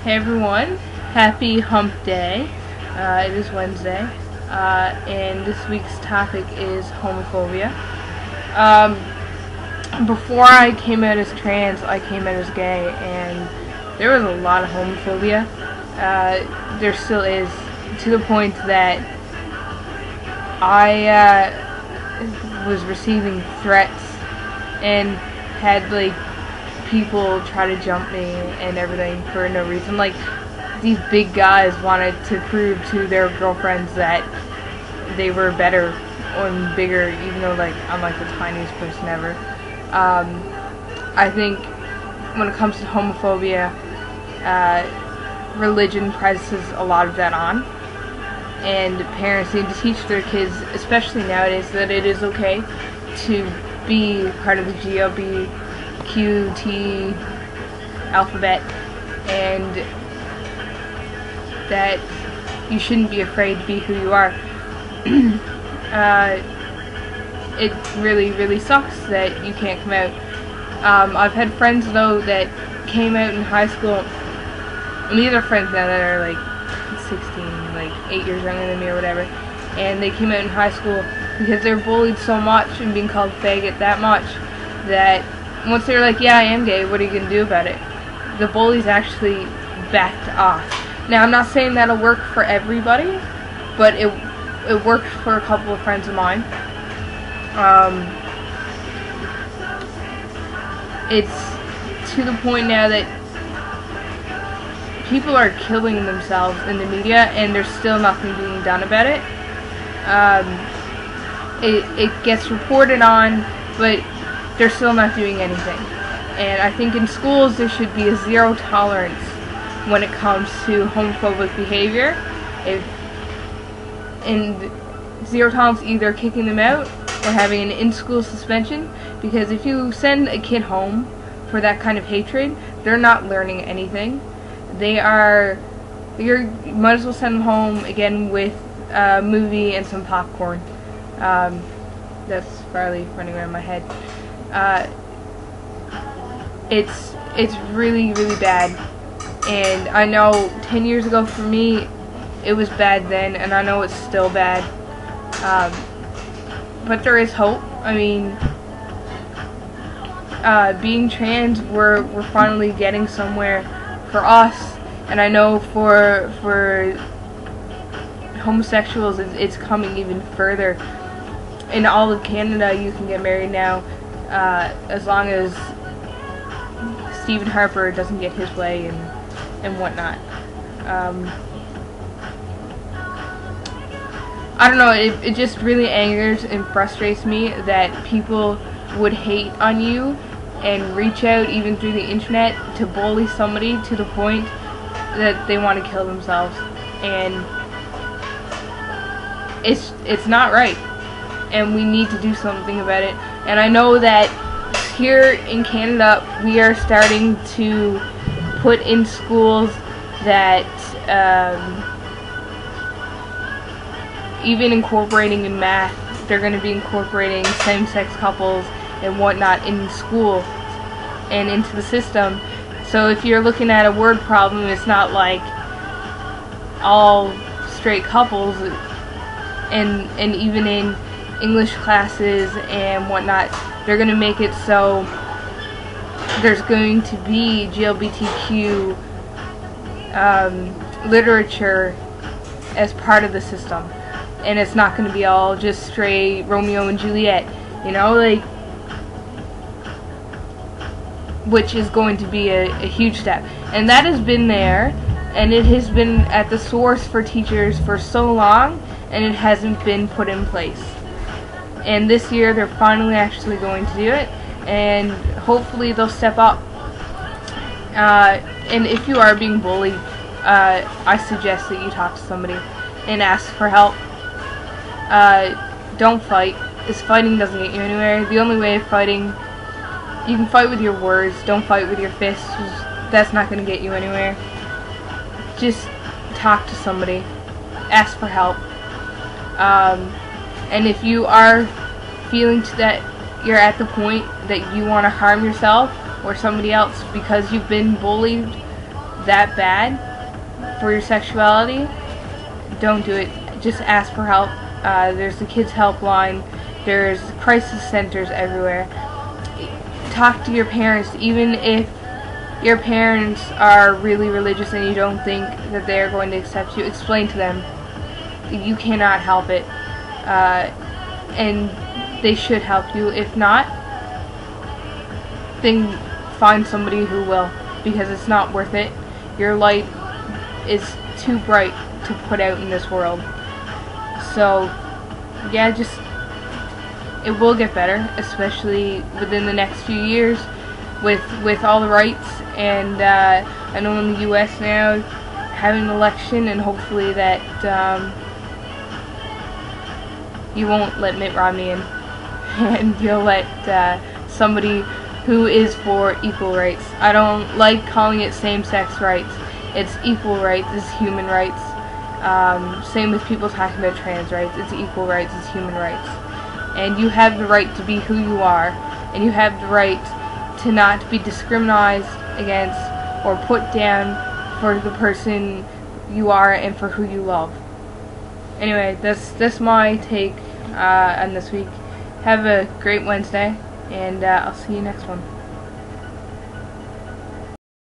Hey everyone, happy hump day. It is Wednesday, and this week's topic is homophobia. Before I came out as trans, I came out as gay, and there was a lot of homophobia. There still is, to the point that I was receiving threats and had people try to jump me and everything for no reason. These big guys wanted to prove to their girlfriends that they were better and bigger, even though I'm the tiniest person ever. I think when it comes to homophobia, religion presses a lot of that on, and parents need to teach their kids, especially nowadays, that it is okay to be part of the GLBQT alphabet, and that you shouldn't be afraid to be who you are. It really sucks that you can't come out. I've had friends though that came out in high school, and these are friends now that are 16, 8 years younger than me or whatever, and they came out in high school because they're bullied so much and being called faggot that much that once they're like, yeah, I am gay, what are you going to do about it? The bullies actually backed off. Now, I'm not saying that'll work for everybody, but it worked for a couple of friends of mine. It's to the point now that people are killing themselves in the media, and there's still nothing being done about it. It gets reported on, but they're still not doing anything. And I think in schools there should be a zero tolerance when it comes to homophobic behavior. And zero tolerance, either kicking them out or having an in-school suspension, because if you send a kid home for that kind of hatred, they're not learning anything. You might as well send them home again with a movie and some popcorn. That's probably running around my head. It's really bad, and I know 10 years ago for me it was bad then, and I know it's still bad, but there is hope. I mean, being trans, we're finally getting somewhere for us, and I know for homosexuals it's coming even further. In all of Canada you can get married now, as long as Stephen Harper doesn't get his way and whatnot. I don't know, it just really angers and frustrates me that people would hate on you and reach out even through the internet to bully somebody to the point that they want to kill themselves. And it's not right, and we need to do something about it. And I know that here in Canada we are starting to put in schools that even incorporating in math, they're going to be incorporating same-sex couples and whatnot in school and into the system. So if you're looking at a word problem, it's not like all straight couples, and even in English classes and whatnot, they're going to make it so there's going to be GLBTQ literature as part of the system, and it's not going to be all just straight Romeo and Juliet, which is going to be a huge step. And that has been there, and it has been at the source for teachers for so long, and it hasn't been put in place. And this year they're finally actually going to do it, and hopefully they'll step up. And if you are being bullied, I suggest that you talk to somebody and ask for help. Don't fight, because fighting doesn't get you anywhere. The only way of fighting, you can fight with your words, don't fight with your fists. That's not going to get you anywhere. Just talk to somebody, ask for help. And if you are feeling that you're at the point that you want to harm yourself or somebody else because you've been bullied, that bad for your sexuality, don't do it. Just ask for help. There's the kids helpline. There's crisis centers everywhere. Talk to your parents, even if your parents are really religious and you don't think that they are going to accept you. Explain to them you cannot help it, and they should help you. If not, then find somebody who will, because it's not worth it. Your light is too bright to put out in this world. So yeah, just, it will get better, especially within the next few years with all the rights. And I know in the US now, having an election, and hopefully that you won't let Mitt Romney in, and you'll let somebody who is for equal rights. I don't like calling it same-sex rights. It's equal rights, it's human rights. Same with people talking about trans rights. It's equal rights, it's human rights. And you have the right to be who you are, and you have the right to not be discriminated against or put down for the person you are and for who you love. Anyway, that's my take on this week. Have a great Wednesday, and I'll see you next one.